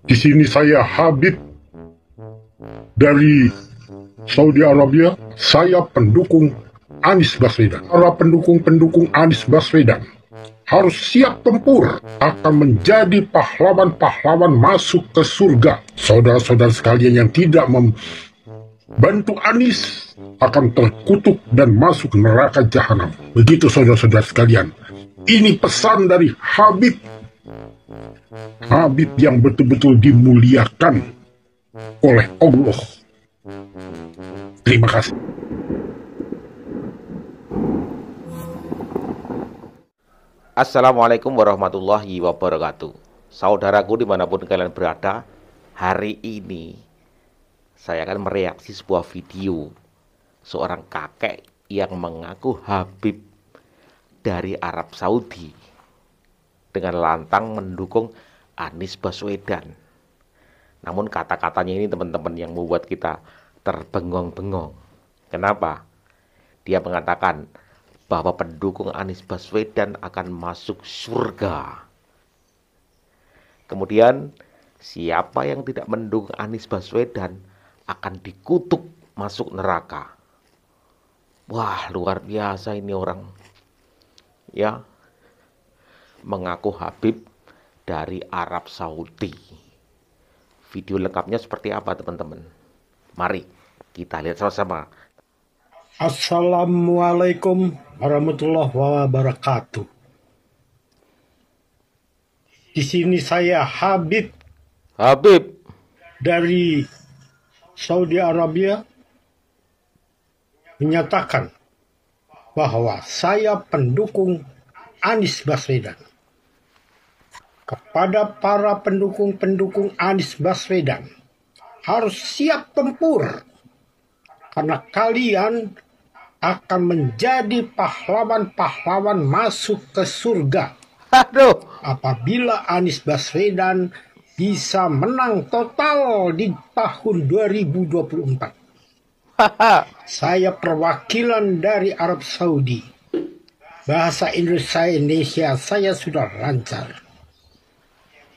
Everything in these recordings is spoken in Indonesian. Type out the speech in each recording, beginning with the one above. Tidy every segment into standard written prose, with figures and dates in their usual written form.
Di sini saya Habib dari Saudi Arabia. Saya pendukung Anies Baswedan. Para pendukung Anies Baswedan harus siap tempur, akan menjadi pahlawan-pahlawan masuk ke surga. Saudara-saudara sekalian yang tidak membantu Anies akan terkutuk dan masuk neraka jahanam. Begitu saudara-saudara sekalian. Ini pesan dari Habib. Habib yang betul-betul dimuliakan oleh Allah. Terima kasih. Assalamualaikum warahmatullahi wabarakatuh. Saudaraku dimanapun kalian berada, hari ini saya akan mereaksi sebuah video seorang kakek yang mengaku Habib dari Arab Saudi dengan lantang mendukung Anies Baswedan. Namun kata-katanya ini teman-teman yang membuat kita terbengong-bengong. Kenapa? Dia mengatakan bahwa pendukung Anies Baswedan akan masuk surga. Kemudian siapa yang tidak mendukung Anies Baswedan akan dikutuk masuk neraka. Wah, luar biasa ini orang. Ya, mengaku Habib dari Arab Saudi. Video lengkapnya seperti apa teman-teman? Mari kita lihat sama-sama. Assalamualaikum warahmatullahi wabarakatuh. Di sini saya Habib dari Saudi Arabia menyatakan bahwa saya pendukung Anies Baswedan. Kepada para pendukung Anies Baswedan, harus siap tempur karena kalian akan menjadi pahlawan-pahlawan masuk ke surga. Aduh. Apabila Anies Baswedan bisa menang total di tahun 2024. Saya perwakilan dari Arab Saudi. Bahasa Indonesia saya sudah lancar.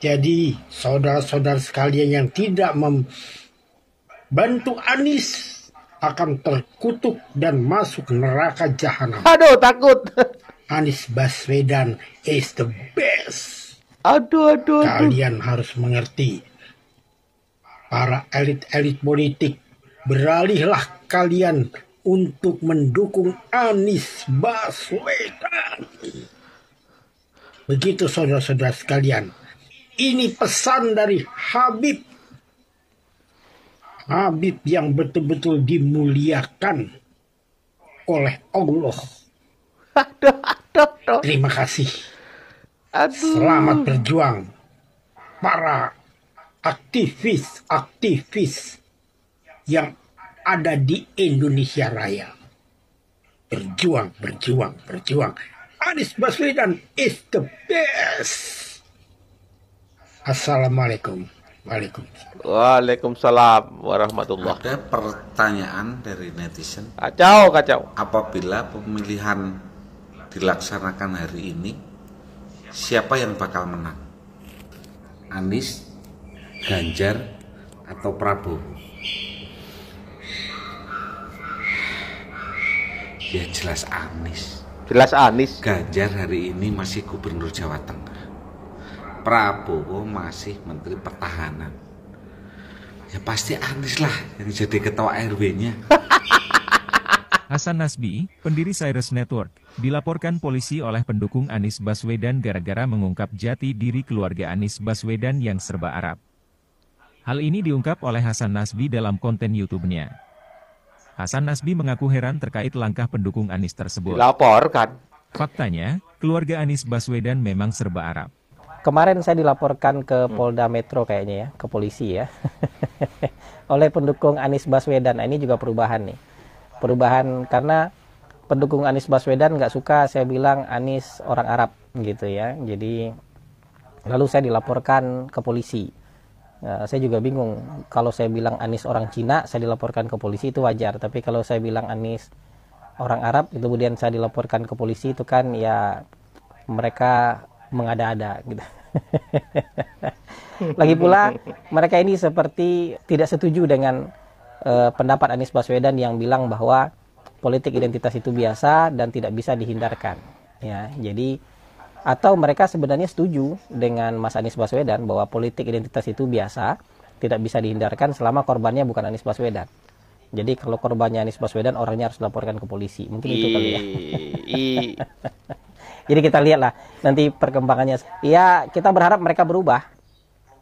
Jadi saudara-saudara sekalian yang tidak membantu Anies akan terkutuk dan masuk neraka jahanam. Aduh, takut. Anies Baswedan is the best. Aduh. Kalian harus mengerti. Para elit-elit politik, beralihlah kalian untuk mendukung Anies Baswedan. Begitu saudara-saudara sekalian. Ini pesan dari Habib. Habib yang betul-betul dimuliakan oleh Allah. Aduh. Terima kasih. Aduh. Selamat berjuang para aktivis yang ada di Indonesia Raya. Berjuang. Anies Baswedan is the best. Assalamualaikum. Waalaikumsalam warahmatullahi. Ada pertanyaan dari netizen. Kacau. Apabila pemilihan dilaksanakan hari ini, siapa yang bakal menang? Anies, Ganjar, atau Prabowo? Ya jelas Anies. Ganjar hari ini masih gubernur Jawa Tengah. Prabowo masih Menteri Pertahanan. Ya pasti Anies lah yang jadi ketua RW-nya. Hasan Nasbi, pendiri Cyrus Network, dilaporkan polisi oleh pendukung Anies Baswedan gara-gara mengungkap jati diri keluarga Anies Baswedan yang serba Arab. Hal ini diungkap oleh Hasan Nasbi dalam konten YouTube-nya. Hasan Nasbi mengaku heran terkait langkah pendukung Anies tersebut. Dilaporkan. Faktanya, keluarga Anies Baswedan memang serba Arab. Kemarin saya dilaporkan ke Polda Metro kayaknya ya, ke polisi ya. Oleh pendukung Anies Baswedan. Nah, ini juga perubahan nih. Perubahan karena pendukung Anies Baswedan nggak suka saya bilang Anies orang Arab gitu ya. Jadi lalu saya dilaporkan ke polisi. Saya juga bingung. Kalau saya bilang Anies orang Cina, saya dilaporkan ke polisi itu wajar. Tapi kalau saya bilang Anies orang Arab, itu kemudian saya dilaporkan ke polisi itu kan ya mereka mengada-ada gitu. Lagi pula mereka ini seperti tidak setuju dengan pendapat Anies Baswedan yang bilang bahwa politik identitas itu biasa dan tidak bisa dihindarkan. Ya, jadi atau mereka sebenarnya setuju dengan Mas Anies Baswedan bahwa politik identitas itu biasa, tidak bisa dihindarkan selama korbannya bukan Anies Baswedan. Jadi kalau korbannya Anies Baswedan, orangnya harus dilaporkan ke polisi. Mungkin itu kali ya. Jadi kita lihatlah nanti perkembangannya. Ya, kita berharap mereka berubah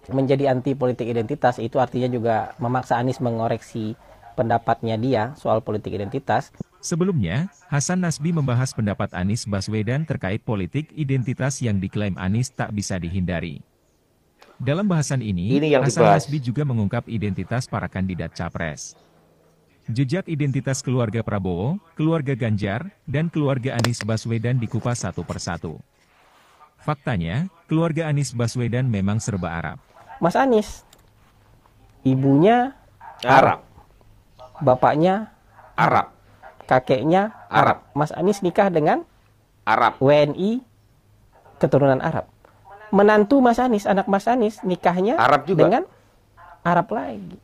menjadi anti politik identitas. Itu artinya juga memaksa Anies mengoreksi pendapatnya dia soal politik identitas. Sebelumnya, Hasan Nasbi membahas pendapat Anies Baswedan terkait politik identitas yang diklaim Anies tak bisa dihindari. Dalam bahasan ini Hasan Nasbi juga mengungkap identitas para kandidat capres. Jejak identitas keluarga Prabowo, keluarga Ganjar, dan keluarga Anies Baswedan dikupas satu persatu. Faktanya, keluarga Anies Baswedan memang serba Arab. Mas Anies, ibunya Arab, bapaknya Arab, kakeknya Arab. Mas Anies nikah dengan Arab, WNI keturunan Arab. Menantu Mas Anies, anak Mas Anies nikahnya Arab juga dengan Arab lagi.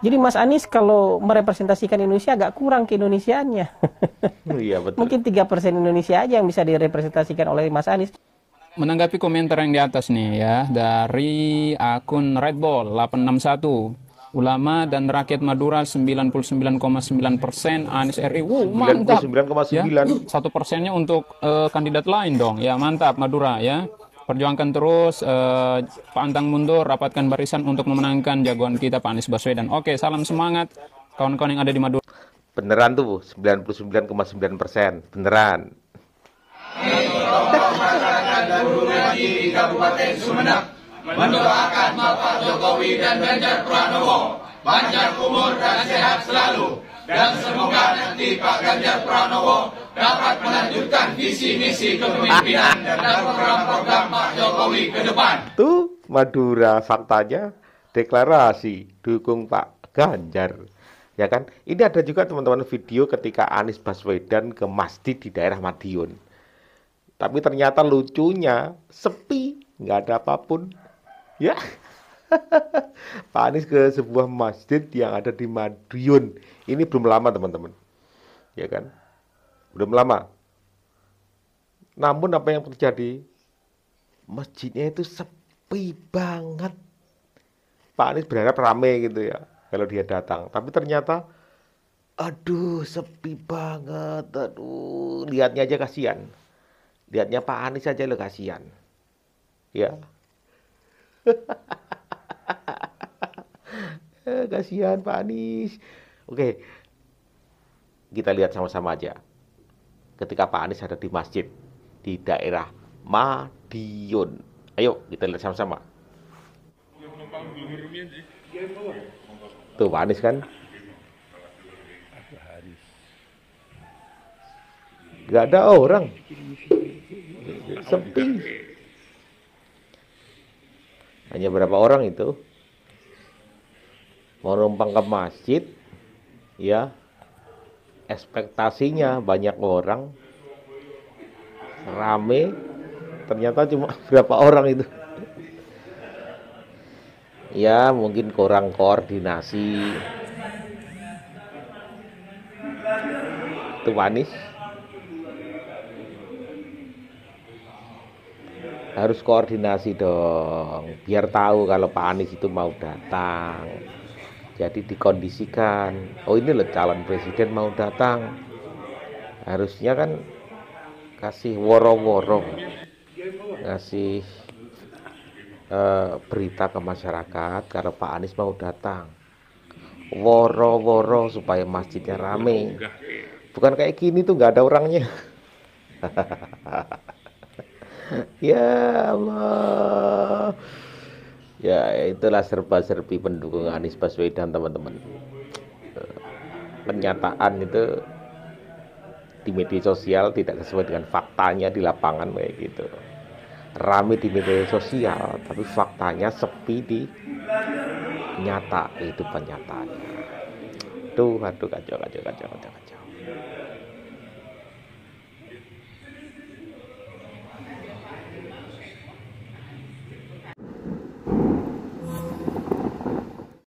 Jadi Mas Anies kalau merepresentasikan Indonesia agak kurang keindonesiaannya. Iya, betul. Mungkin 3% Indonesia aja yang bisa direpresentasikan oleh Mas Anies. Menanggapi komentar yang di atas nih ya, dari akun Red Bull 861. Ulama dan rakyat Madura 99,9%, Anies RI. Mantap. 99,9. Ya, 1%-nya untuk kandidat lain dong. Ya, mantap Madura ya. Perjuangkan terus, pantang mundur, rapatkan barisan untuk memenangkan jagoan kita Pak Anies Baswedan. Oke, salam semangat kawan-kawan yang ada di Madura. Beneran tuh, 99,9%. Beneran. Masyarakat dan di Kabupaten Sumeneb mendoakan Bapak Jokowi dan Ganjar Pranowo panjang umur dan sehat selalu, dan semoga nanti Pak Ganjar Pranowo dapat melanjutkan visi misi kepemimpinan dan program-program Pak Jokowi ke depan. Tuh, Madura faktanya deklarasi dukung Pak Ganjar. Ya kan? Ini ada juga teman-teman video ketika Anies Baswedan ke masjid di daerah Madiun. Tapi ternyata lucunya sepi, nggak ada apapun. Ya, Pak Anies ke sebuah masjid yang ada di Madiun. Ini belum lama teman-teman, ya kan? Belum lama. Namun apa yang terjadi? Masjidnya itu sepi banget. Pak Anies berharap rame gitu ya, kalau dia datang. Tapi ternyata, aduh sepi banget. Aduh, lihatnya aja kasihan. Lihatnya Pak Anies aja lo kasihan. Ya. Kasihan Pak Anies. Oke. Kita lihat sama-sama aja. Ketika Pak Anies ada di masjid di daerah Madiun. Ayo kita lihat sama-sama. Tuh Pak Anies kan. Gak ada orang. Sepi. Hanya berapa orang itu mau numpang ke masjid, ya ekspektasinya banyak orang, rame, ternyata cuma berapa orang itu. Ya mungkin kurang koordinasi. Itu Anies harus koordinasi dong, biar tahu kalau Pak Anies itu mau datang. Jadi dikondisikan, oh ini loh calon presiden mau datang. Harusnya kan kasih woro-woro, kasih berita ke masyarakat kalau Pak Anies mau datang. Woro-woro supaya masjidnya rame. Bukan kayak gini tuh nggak ada orangnya. Ya Allah. Ya itulah serba-serbi pendukung Anies Baswedan teman-teman. Pernyataan itu di media sosial tidak sesuai dengan faktanya di lapangan kayak gitu. Rame di media sosial tapi faktanya sepi di nyata kehidupan nyatanya. Tuh aduh kacau.